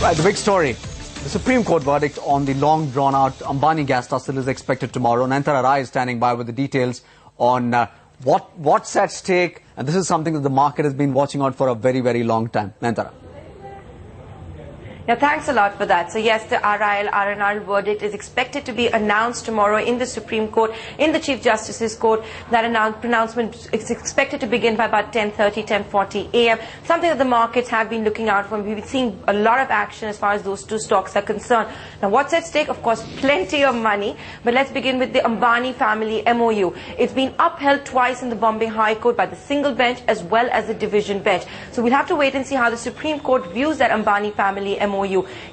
Right, the big story. The Supreme Court verdict on the long drawn-out Ambani gas tussle is expected tomorrow. Nantara Rai is standing by with the details on what's at stake. And this is something that the market has been watching out for a very, very long time. Nantara. Yeah, thanks a lot for that. So yes, the Ril-Rnrl verdict is expected to be announced tomorrow in the Supreme Court, in the Chief Justice's court. That pronouncement is expected to begin by about 10:30, 10:40 a.m. Something that the markets have been looking out for. We've seen a lot of action as far as those two stocks are concerned. Now, what's at stake? Of course, plenty of money. But let's begin with the Ambani family MOU. It's been upheld twice in the Bombay High Court by the single bench as well as the division bench. So we'll have to wait and see how the Supreme Court views that Ambani family MOU.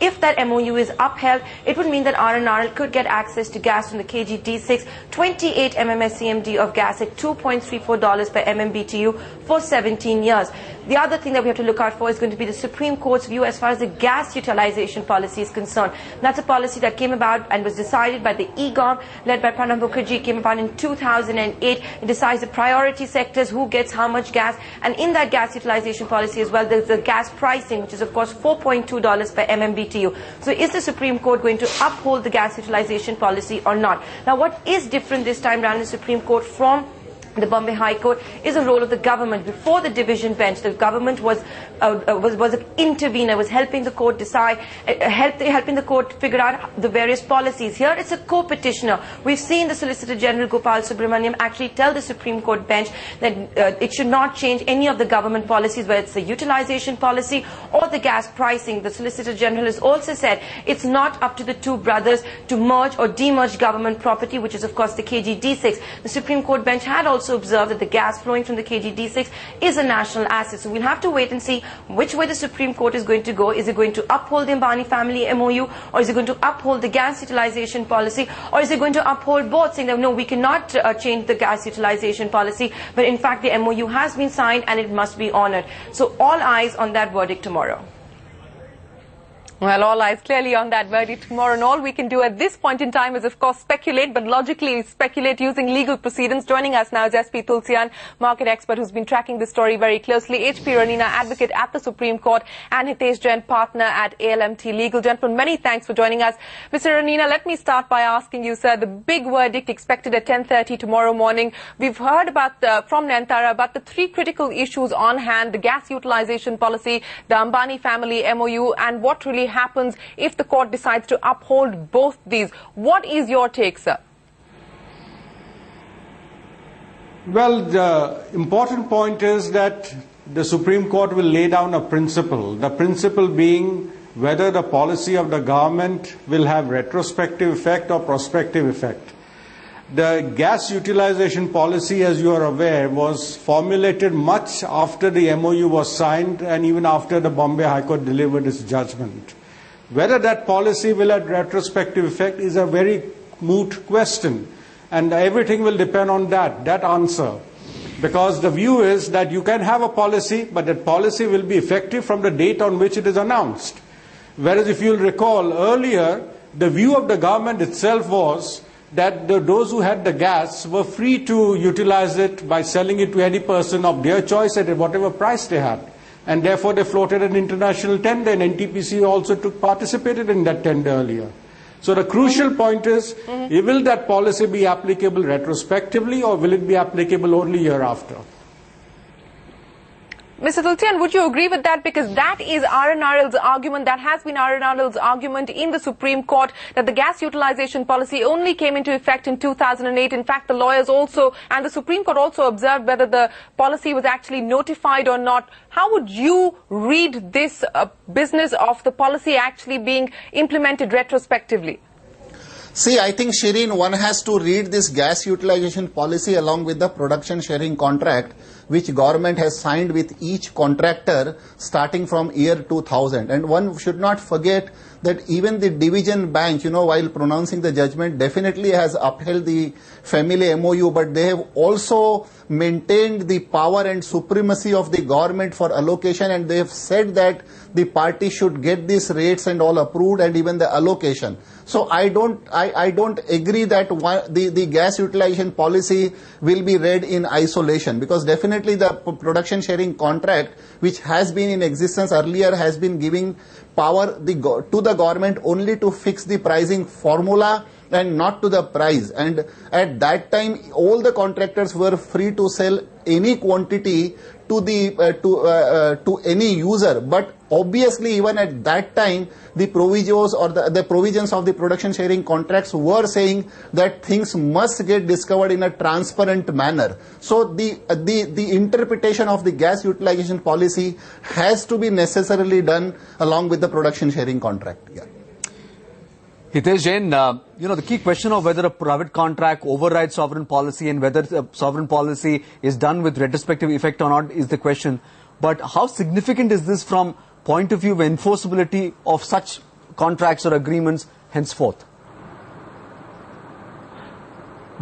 If that MOU is upheld, it would mean that RNRL could get access to gas from the KG-D6, 28 MMSCMD of gas at $2.34 per MMBTU for 17 years. The other thing that we have to look out for is going to be the Supreme Court's view as far as the gas utilization policy is concerned. That's a policy that came about and was decided by the EGOM, led by Pranab Mukherjee, came about in 2008. It decides the priority sectors, who gets how much gas, and in that gas utilization policy as well, there's the gas pricing, which is of course $4.2 per MMBTU. So is the Supreme Court going to uphold the gas utilization policy or not? Now, what is different this time around in the Supreme Court from the Bombay High Court is the role of the government. Before the division bench, the government was an intervener, was helping the court decide, helping the court figure out the various policies. Here it's a co-petitioner. We've seen the Solicitor General Gopal Subramaniam actually tell the Supreme Court bench that it should not change any of the government policies, whether it's the utilization policy or the gas pricing. The Solicitor General has also said it's not up to the two brothers to merge or demerge government property, which is of course the KG-D6. The Supreme Court bench had also observed that the gas flowing from the KG-D6 is a national asset. So we'll have to wait and see which way the Supreme Court is going to go. Is it going to uphold the Ambani family MOU, or is it going to uphold the gas utilization policy, or is it going to uphold both, saying that no, we cannot change the gas utilization policy, but in fact the MOU has been signed and it must be honored. So all eyes on that verdict tomorrow. Well, all eyes clearly on that verdict tomorrow, and all we can do at this point in time is, of course, speculate, but logically speculate using legal proceedings. Joining us now is SP TULSIAN, market expert who's been tracking this story very closely, Ril-Rnrl advocate at the Supreme Court, and HITESH Jain, partner at ALMT Legal. Gentlemen, many thanks for joining us. Mr. Rnrl, let me start by asking you, sir, the big verdict expected at 10:30 tomorrow morning. We've heard about from Nantara about the three critical issues on hand: the gas utilization policy, the Ambani family MOU, and what really happens if the court decides to uphold both these. What is your take, sir? Well, the important point is that the Supreme Court will lay down a principle. The principle being whether the policy of the government will have retrospective effect or prospective effect. The gas utilization policy, as you are aware, was formulated much after the MOU was signed and even after the Bombay High Court delivered its judgment. Whether that policy will have retrospective effect is a very moot question, and everything will depend on that answer. Because the view is that you can have a policy, but that policy will be effective from the date on which it is announced. Whereas if you'll recall earlier, the view of the government itself was that those who had the gas were free to utilize it by selling it to any person of their choice at whatever price they had. And therefore they floated an international tender, and NTPC also participated in that tender earlier. So the crucial point is, will that policy be applicable retrospectively, or will it be applicable only year after? Mr. TULSIAN, would you agree with that? Because that is RNRL's argument, that has been RNRL's argument in the Supreme Court, that the gas utilization policy only came into effect in 2008. In fact, the lawyers also, and the Supreme Court also observed whether the policy was actually notified or not. How would you read this business of the policy actually being implemented retrospectively? See, I think, Shireen, one has to read this gas utilization policy along with the production sharing contract, which government has signed with each contractor starting from year 2000. And one should not forget that even the division bench, while pronouncing the judgment, definitely has upheld the family MOU, but they have also maintained the power and supremacy of the government for allocation, and they have said that the party should get these rates and all approved and even the allocation. So I don't agree that the gas utilization policy will be read in isolation, because definitely the production sharing contract, which has been in existence earlier, has been giving power to the government only to fix the pricing formula and not to the price. And at that time, all the contractors were free to sell any quantity to any user. But obviously, even at that time, the provisos or the provisions of the production sharing contracts were saying that things must get discovered in a transparent manner. So the interpretation of the gas utilization policy has to be necessarily done along with the production sharing contract. Yeah. Hitesh Jain, the key question of whether a private contract overrides sovereign policy and whether sovereign policy is done with retrospective effect or not is the question. But how significant is this from point of view of enforceability of such contracts or agreements henceforth?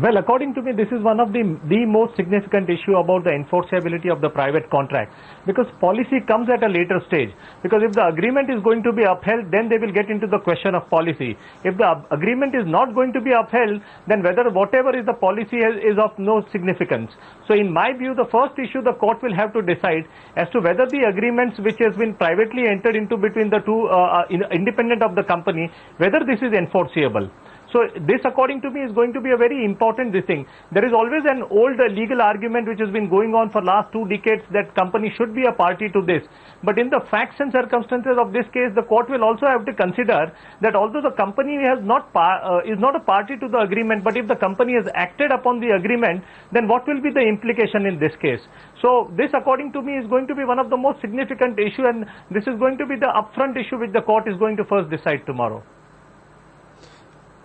Well, according to me, this is one of the most significant issue about the enforceability of the private contract, because policy comes at a later stage. Because if the agreement is going to be upheld, then they will get into the question of policy. If the agreement is not going to be upheld, then whatever is the policy is of no significance. So in my view, the first issue the court will have to decide as to whether the agreements which has been privately entered into between the two independent of the company, whether this is enforceable. So this, according to me, is going to be a very important thing. There is always an old legal argument which has been going on for last 2 decades that company should be a party to this. But in the facts and circumstances of this case, the court will also have to consider that although the company is not a party to the agreement, but if the company has acted upon the agreement, then what will be the implication in this case? So this, according to me, is going to be one of the most significant issue, and this is going to be the upfront issue which the court is going to first decide tomorrow.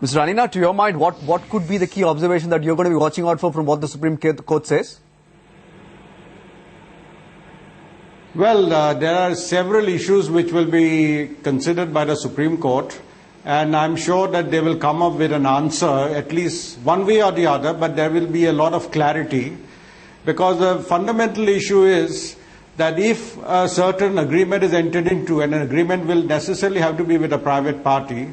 Mr. RANINA, to your mind, what could be the key observation that you're going to be watching out for from what the Supreme Court says? Well, there are several issues which will be considered by the Supreme Court, and I'm sure that they will come up with an answer, at least one way or the other, but there will be a lot of clarity, because the fundamental issue is that if a certain agreement is entered into, and an agreement will necessarily have to be with a private party,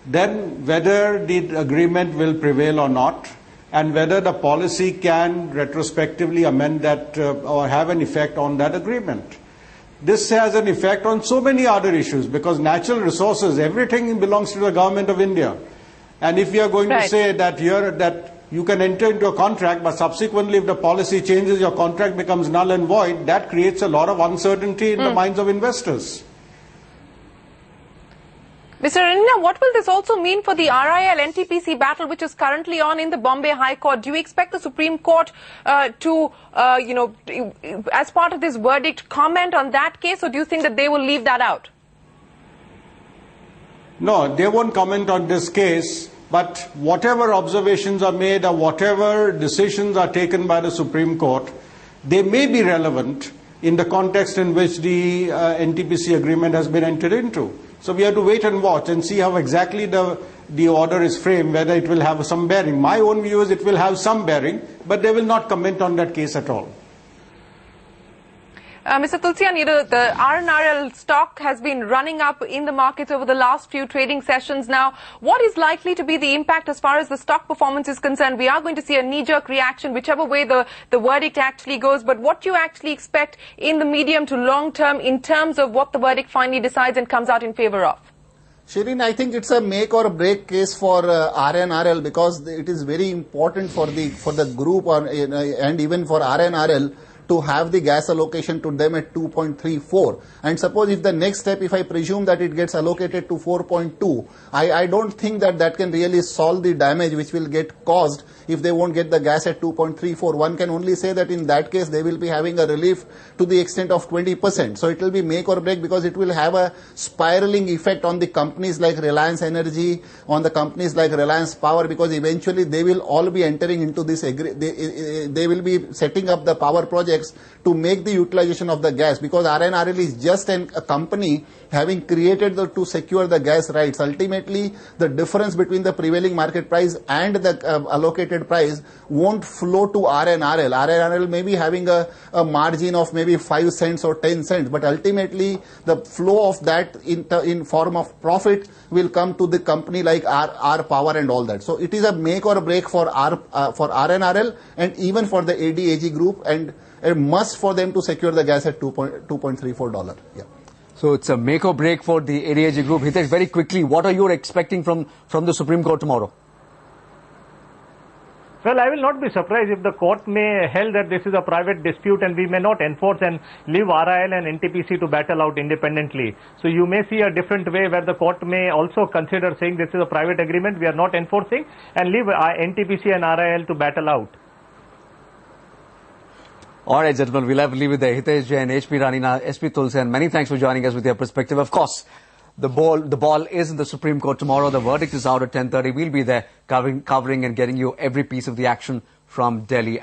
then whether the agreement will prevail or not, and whether the policy can retrospectively amend that or have an effect on that agreement. This has an effect on so many other issues, because natural resources, everything belongs to the government of India. And if we are going to say that you can enter into a contract, but subsequently if the policy changes, your contract becomes null and void, that creates a lot of uncertainty in the minds of investors. Mr. RANINA, what will this also mean for the RIL-NTPC battle which is currently on in the Bombay High Court? Do you expect the Supreme Court to, as part of this verdict, comment on that case, or do you think that they will leave that out? No, they won't comment on this case, but whatever observations are made or whatever decisions are taken by the Supreme Court, they may be relevant in the context in which the NTPC agreement has been entered into. So we have to wait and watch and see how exactly the order is framed, whether it will have some bearing. My own view is it will have some bearing, but they will not comment on that case at all. Mr. Tulsian, the Ril-Rnrl stock has been running up in the markets over the last few trading sessions now. What is likely to be the impact as far as the stock performance is concerned? We are going to see a knee-jerk reaction, whichever way the verdict actually goes. But what do you actually expect in the medium to long term in terms of what the verdict finally decides and comes out in favor of? Shireen, I think it's a make or break case for Ril-Rnrl, because it is very important for the group and even for Ril-Rnrl to have the gas allocation to them at 2.34. And suppose if the next step, if I presume that it gets allocated to 4.2, I don't think that can really solve the damage which will get caused if they won't get the gas at 2.34. One can only say that in that case they will be having a relief to the extent of 20%. So it will be make or break, because it will have a spiraling effect on the companies like Reliance Energy, on the companies like Reliance Power, because eventually they will all be entering into this, they will be setting up the power project projects to make the utilization of the gas, because RNRL is just a company having created to secure the gas rights. Ultimately, the difference between the prevailing market price and the allocated price won't flow to RNRL. RNRL may be having a margin of maybe 5 cents or 10 cents, but ultimately the flow of that in form of profit will come to the company like R Power and all that. So it is a make or break for RNRL and even for the ADAG group, and a must for them to secure the gas at $2.34. Yeah. So it's a make or break for the ADAG group. Hitesh, very quickly, what are you expecting from the Supreme Court tomorrow? Well, I will not be surprised if the court may held that this is a private dispute and we may not enforce and leave RIL and NTPC to battle out independently. So you may see a different way where the court may also consider saying this is a private agreement, we are not enforcing, and leave NTPC and RIL to battle out. All right, gentlemen, we'll have to leave it there. Hitesh Jain, HP RANINA, SP TULSIAN, many thanks for joining us with your perspective. Of course, the ball is in the Supreme Court tomorrow. The verdict is out at 10:30. We'll be there covering and getting you every piece of the action from Delhi.